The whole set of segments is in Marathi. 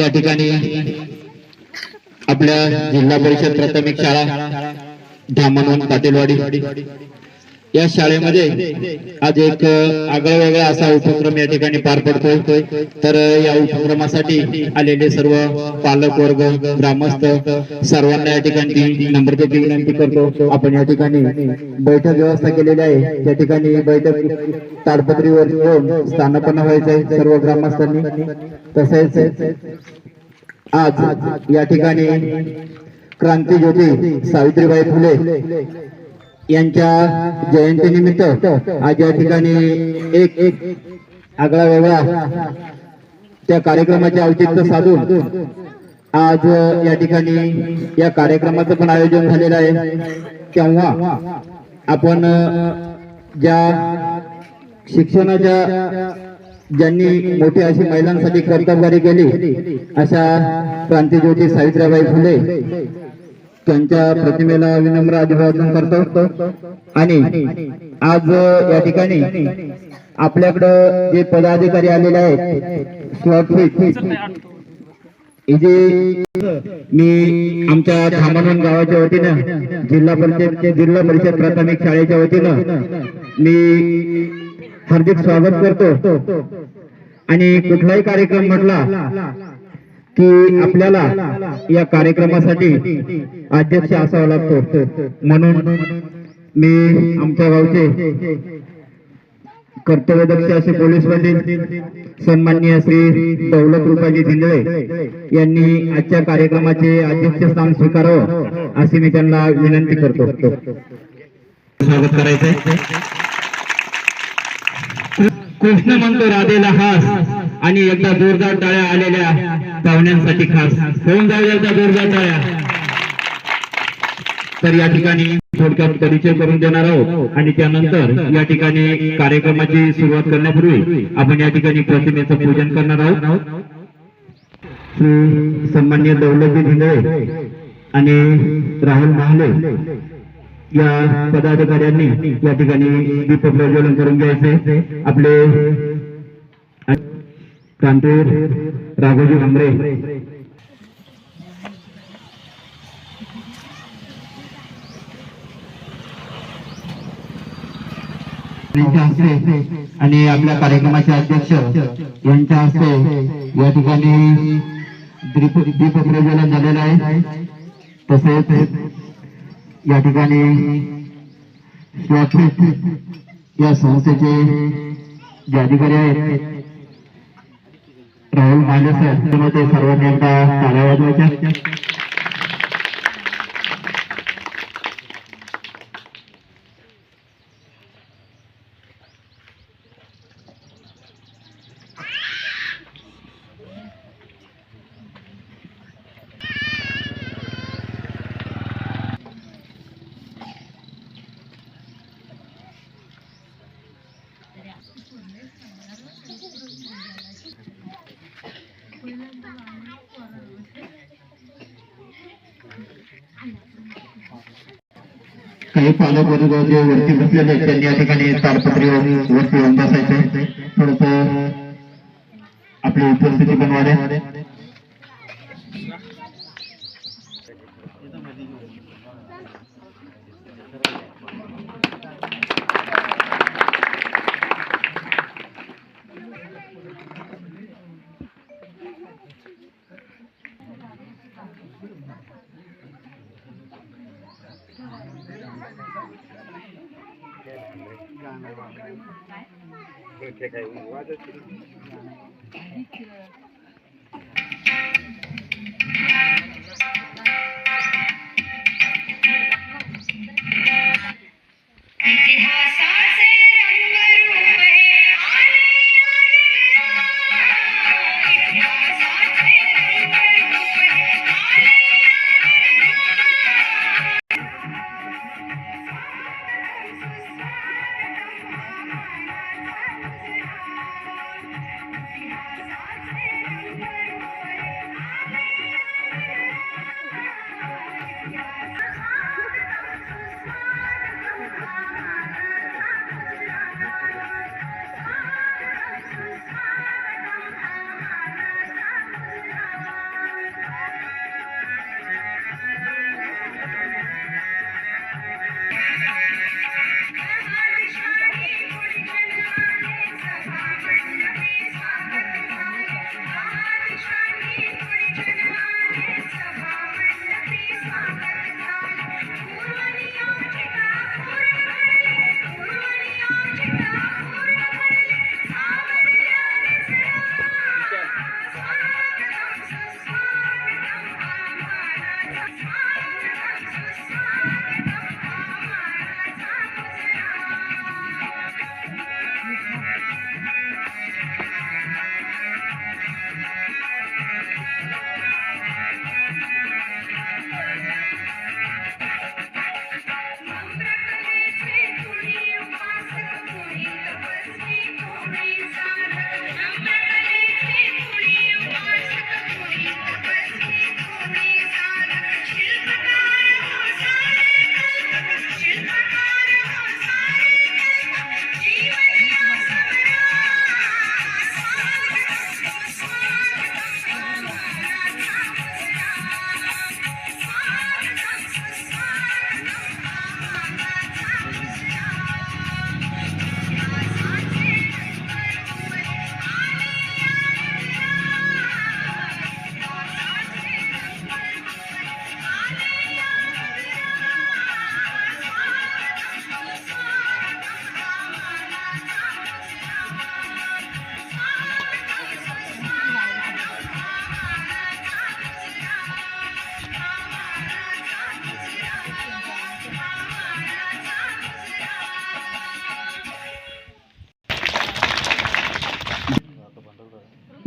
या ठिकाणी आपल्या जिल्हा परिषद प्राथमिक शाळा धामणवन पाटीलवाडी या शाळेमध्ये आज एक आगळा वेगळा असा उपक्रम या ठिकाणी पार पडतोय। तर या उपक्रमासाठी आलेले सर्व पालक वर्ग ग्रामस्थ सर्वांना या ठिकाणी नम्रतेची विनंती करतो। आपण या ठिकाणी बैठक व्यवस्था केलेली आहे। त्या ठिकाणी बैठक ताडपत्रीवर येऊन स्थानापन्न व्हायचंय सर्व ग्रामस्थांनी। तसेच आज या ठिकाणी क्रांतीज्योती सावित्रीबाई फुले यांच्या जयंतीनिमित्त आज या ठिकाणी एक आगळा वेगळा त्या कार्यक्रमाचे औचित्य साधून आज या ठिकाणी या कार्यक्रमाचं पण आयोजन झालेलं आहे। तेव्हा आपण ज्या शिक्षणाच्या ज्यांनी मोठी अशी महिलांसाठी कर्तबगारी केली अशा क्रांतीज्योती सावित्रीबाई फुले त्यांच्या प्रतिमेला विनम्र अभिवादन करतो। आणि आज या ठिकाणी आपल्याकडं जे पदाधिकारी आलेले आहेत मी आमच्या धामणवन गावाच्या वतीनं जिल्हा परिषद प्राथमिक शाळेच्या वतीनं मी हार्दिक स्वागत करतो। आणि कुठलाही कार्यक्रम म्हटला की आपल्याला या कार्यक्रमासाठी अध्यक्ष असावा लागतो। म्हणून मी आमच्या गावचे कर्तव्यदक्ष असे पोलीस पाटील सन्माननीय श्री दौलत रुपाजी धिंदळे यांनी आजच्या कार्यक्रमाचे अध्यक्षस्थान स्वीकारावं अशी मी त्यांना विनंती करतो। स्वागत करायचंय। कृष्ण म्हणतो राधेला हास आणि एकदा जोरदार टाळ्या आलेल्या पाहुण्यांसाठी खास होऊन जाऊ एकदा जोरदार टाळ्या। तर या ठिकाणी थोडक्यात परिचय करून देणार आहोत आणि त्यानंतर या ठिकाणी कार्यक्रमाची सुरुवात करण्यापूर्वी आपण या ठिकाणी प्रतिमेचं पूजन करणार आहोत। श्री सन्माननीय दौलतजी धिंदळे आणि राहुल महाले या पदाधिकाऱ्यांनी या ठिकाणी दीप प्रज्वलन करून घ्यायचे। आपले क्रांतीवीर राघोजी भांबरे यांच्या हस्ते आणि आपल्या कार्यक्रमाचे अध्यक्ष यांच्या हस्ते या ठिकाणी दीप प्रज्वलन झालेलं आहे। तसेच या ठिकाणी स्वाक्षित या संस्थेचे जे अधिकारी आहेत राहुल माले सर ते सर्वांनी एकदा टाळ्या वाजवायच्या। काही पालक वर्ग जे वरती बसलेले त्यांनी या ठिकाणी ताडपत्रीवर वरती येऊन बसायचे। थोडस आपली उपस्थिती पण वाढेल।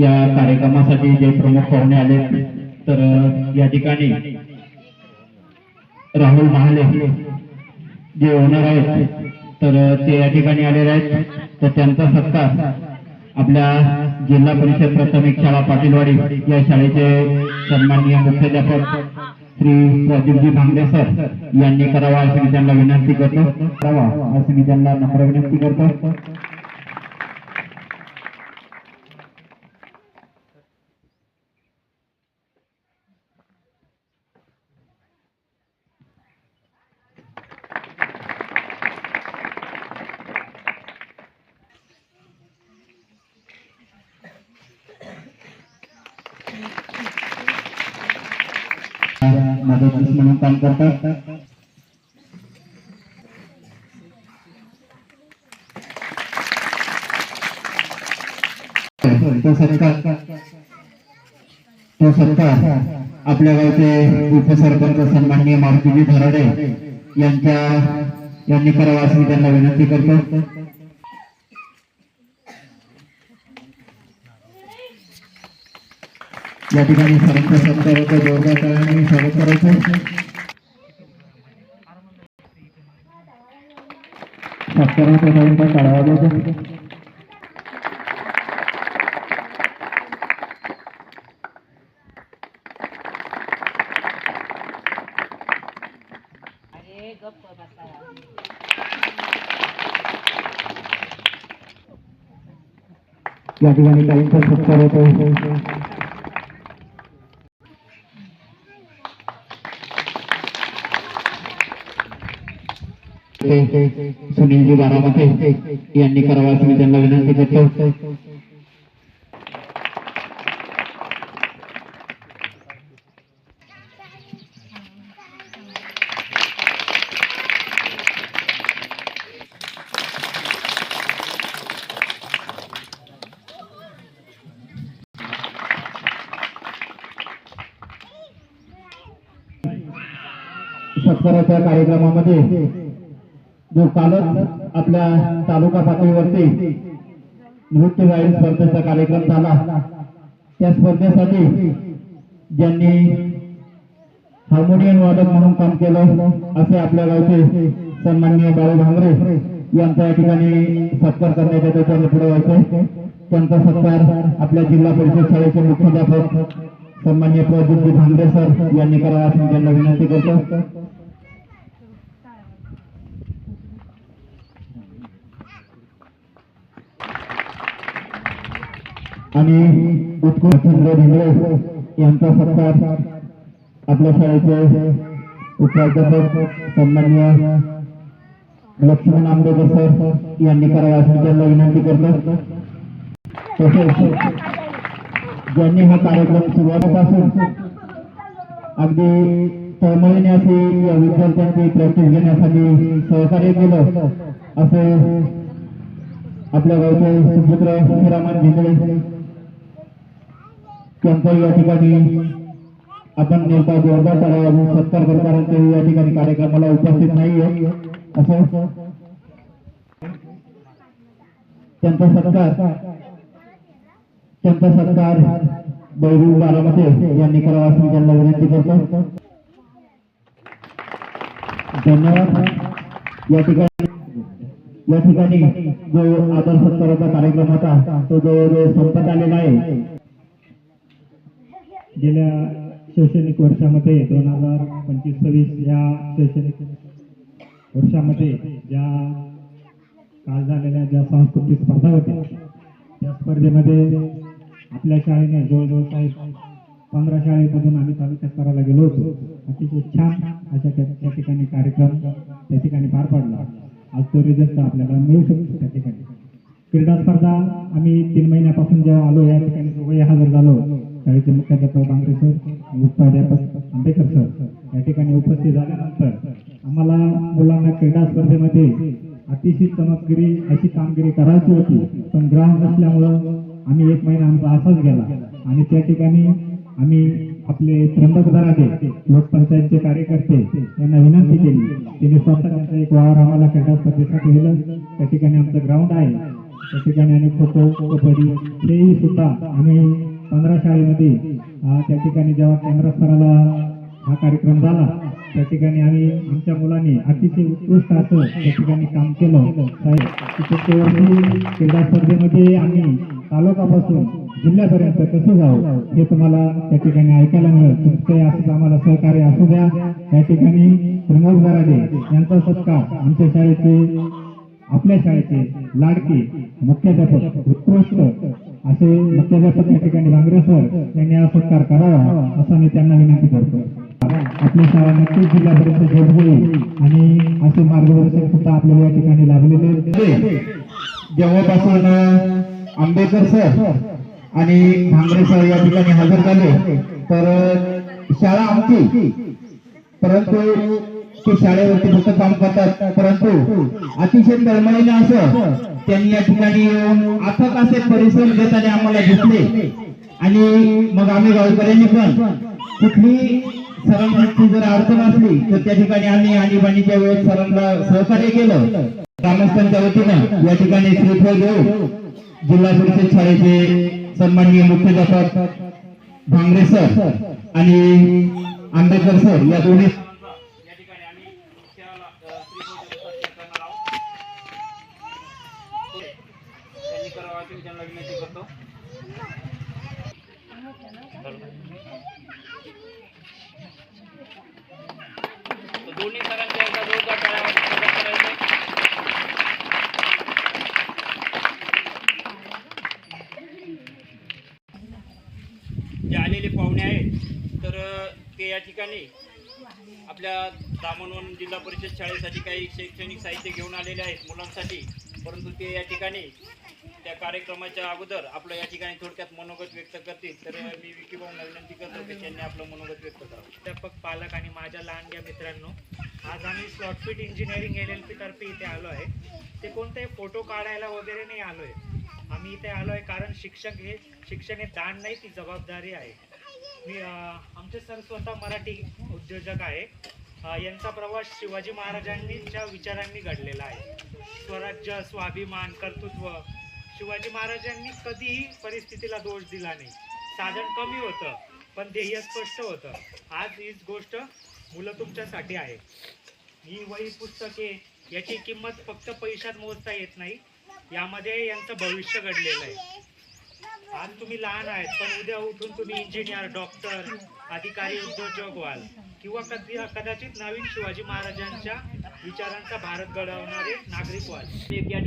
या कार्यक्रमासाठी जे प्रमुख पाहुणे आले तर या ठिकाणी राहुल महाले जे ओनर आहेत तर ते या ठिकाणी आलेले आहेत, तर त्यांचा सत्कार आपल्या जिल्हा परिषद प्राथमिक शाळा पाटीलवाडी या शाळेचे सन्माननीय मुख्याध्यापक श्री प्रदीपजी भांगरे सर यांनी करावा अशी मी त्यांना विनंती करतो, करावा अशी मी त्यांना नम्र विनंती करतो. मदतनीस म्हणून काम करतात. तो सत्कार आपल्या गावचे उपसरपंच सन्माननीय मारुतीजी धराडे यांनी करावा अशी मी त्यांना विनंती करतो. या ठिकाणी सर्वांचा सत्कार होतो, जोरदार टाळ्यांनी स्वागत करायचं. सत्काराचा टाळ्यांचा टाळा वाजवायचा. या ठिकाणी टाळ्यांचा सत्कार होतो. सुनीलजी बारामते यांनी करावा अशी मी त्यांना विनंती करतो. सत्काराच्या कार्यक्रमामध्ये जो कालच आपल्या तालुका पातळीवरती नृत्य गायन स्पर्धेचा कार्यक्रम झाला, त्या स्पर्धेसाठी ज्यांनी हार्मोनियम वादक म्हणून काम केलं असे आपल्या गावचे सन्माननीय बाळू भांगरे यांचा या ठिकाणी सत्कार करण्यात येतो. त्यांनी पुढे व्हायचे. त्यांचा सत्कार आपल्या जिल्हा परिषद शाळेचे मुख्याध्यापक सन्माननीय प्रदीपजी भांगरे सर यांनी करावा अशी त्यांना विनंती करतो. आणि उत्कृष्ट यांचा सत्कार आपल्या शाळेचे उपराध्यापक सन्माननीय लक्ष्मण आंबेकर सर यांनी करावा अशी त्यांना विनंती करतो. तसेच ज्यांनी हा कार्यक्रम सुरुवातीपासून अगदी तळमळीने असे या विद्यार्थ्यांची प्रॅक्टिस घेण्यासाठी सहकार्य केलं असे आपल्या गावचे सुपुत्र हिरामन भिंगळे त्यांचा या ठिकाणी आपण नेता जोरदार टाळ्या सत्कार करणाऱ्यांचे या ठिकाणी कार्यक्रमाला उपस्थित नाहीये असं त्यांचा सत्कार बैरू बारामते यांनी करावा अशी त्यांना विनंती करतो. धन्यवाद. या ठिकाणी जो आदर सत्काराचा कार्यक्रम होता तो जवळजवळ संपत आलेला आहे. गेल्या शैक्षणिक वर्षामध्ये 2025-26 या शैक्षणिक वर्षामध्ये ज्या काल झालेल्या ज्या सांस्कृतिक स्पर्धा होत्या त्या स्पर्धेमध्ये आपल्या शाळेने जवळजवळ 15 शाळेमधून आम्ही तालुका स्तराला गेलो होतो. अतिशय छान अशा त्या ठिकाणी कार्यक्रम त्या ठिकाणी पार पडला. आज तो रिझल्ट आपल्याला मिळू शकतो. त्या ठिकाणी क्रीडा स्पर्धा आम्ही 3 महिन्यापासून जेव्हा आलो या ठिकाणी दोघंही हजर झालो. शाळेचे मुख्याध्यापक भांगरे सर, मुख्याध्यापक आंबेकर सर या ठिकाणी उपस्थित झाल्यानंतर आम्हाला मुलांना क्रीडा स्पर्धेमध्ये अतिशय चमत्कारी अशी कामगिरी करायची होती, पण ग्राउंड नसल्यामुळं आम्ही 1 महिना आमचा असाच गेला. आणि त्या ठिकाणी आम्ही आपले त्र्यंबक दराडे लोकपंचायतचे कार्यकर्ते यांना विनंती केली. त्यांनी स्वतः त्यांचा एक वावर आम्हाला क्रीडा स्पर्धेसाठी दिलं. त्या ठिकाणी आमचं ग्राउंड आहे त्या ठिकाणी आणि खो खो कबड्डी हेही सुद्धा आम्ही 15 शाळेमध्ये त्या ठिकाणी जेव्हा केंद्र स्तराला हा कार्यक्रम झाला त्या ठिकाणी आम्ही आमच्या मुलांनी अतिशय उत्कृष्ट असं त्या ठिकाणी काम केलं. क्रीडा स्पर्धेमध्ये आम्ही तालुकापासून जिल्ह्यापर्यंत कसं जाऊ हे तुम्हाला त्या ठिकाणी ऐकायला मिळेल. तुमचे असंच आम्हाला सहकार्य असू द्या. त्या ठिकाणी प्रमोद बराडे यांचा सत्कार आमच्या शाळेचे आपल्या शाळेचे लाडके मुख्याध्यापक उत्कृष्ट असे मुख्याध्यापक त्या ठिकाणी भांगरे सर यांनी हा सत्कार करावा असं मी त्यांना विनंती करतो. आपली शाळा नक्कीच जिल्हा परिषद होईल आणि असे मार्गदर्शक सुद्धा आपल्याला या ठिकाणी लाभलेले. जेव्हापासून आंबेकर सर आणि भांगरे सर या ठिकाणी हजर झाले तर शाळा आमची, परंतु ते शाळेवरती फक्त काम करतात, परंतु अतिशय तळमळीने असं त्यांनी या ठिकाणी येऊन अथक असे परिश्रम घेताना आम्हाला दिसले. आणि मग आम्ही गावकऱ्यांनी पण कुठली सरांची जर अडचण असली तर त्या ठिकाणी आम्ही आणीबाणीच्या वेळेस सरांना सहकार्य केलं. ग्रामस्थांच्या वतीनं या ठिकाणी श्रीफळ देऊ जिल्हा परिषद शाळेचे सन्माननीय मुख्याध्यापक भांगरे सर आणि आंबेकर सर या दोन्ही दोन्ही सरांच्या एकदा जोरदार टाळ्या वाजवून स्वागत करायचं. जे आलेले पाहुणे आहेत तर ते या ठिकाणी आपल्या दामणवन जिल्हा परिषद शाळेसाठी काही शैक्षणिक साहित्य घेऊन आलेले आहेत मुलांसाठी, परंतु ते या ठिकाणी त्या कार्यक्रमाच्या अगोदर आपलं या ठिकाणी थोडक्यात मनोगत व्यक्त करतील. तर मी विकी भाऊंना विनंती करतो की त्यांनी आपलं मनोगत व्यक्त करावं. अध्यापक, पालक आणि माझ्या लहानग्या मित्रांनो, आज आम्ही स्लॉटफिट इंजिनिअरिंग LLP तर्फे इथे आलो आहे. ते कोणते फोटो काढायला वगैरे नाही आलो आहे. आम्ही इथे आलो आहे कारण शिक्षण हे दान नाही, ती जबाबदारी आहे. आमचे सर स्वतः मराठी उद्योजक आहे. यांचा प्रवास शिवाजी महाराजांच्या विचारांनी घडलेला आहे. स्वराज्य, स्वाभिमान, कर्तृत्व. शिवाजी महाराजांनी कधीही परिस्थितीला दोष दिला नाही. साधन कमी होतं पण ध्येय स्पष्ट होतं. आज हीच गोष्ट मुलं तुमच्यासाठी आहे. ही वही पुस्तके याची किंमत फक्त पैशात मोजता येत नाही, यामध्ये यांचं भविष्य घडलेलं आहे. आज तुम्ही लहान आहेत पण उद्या उठून तुम्ही इंजिनियर, डॉक्टर, अधिकारी, उद्योजक व्हाल किंवा कदाचित नवीन शिवाजी महाराजांच्या विचारांचा भारत घडवणारे नागरिक व्हाल.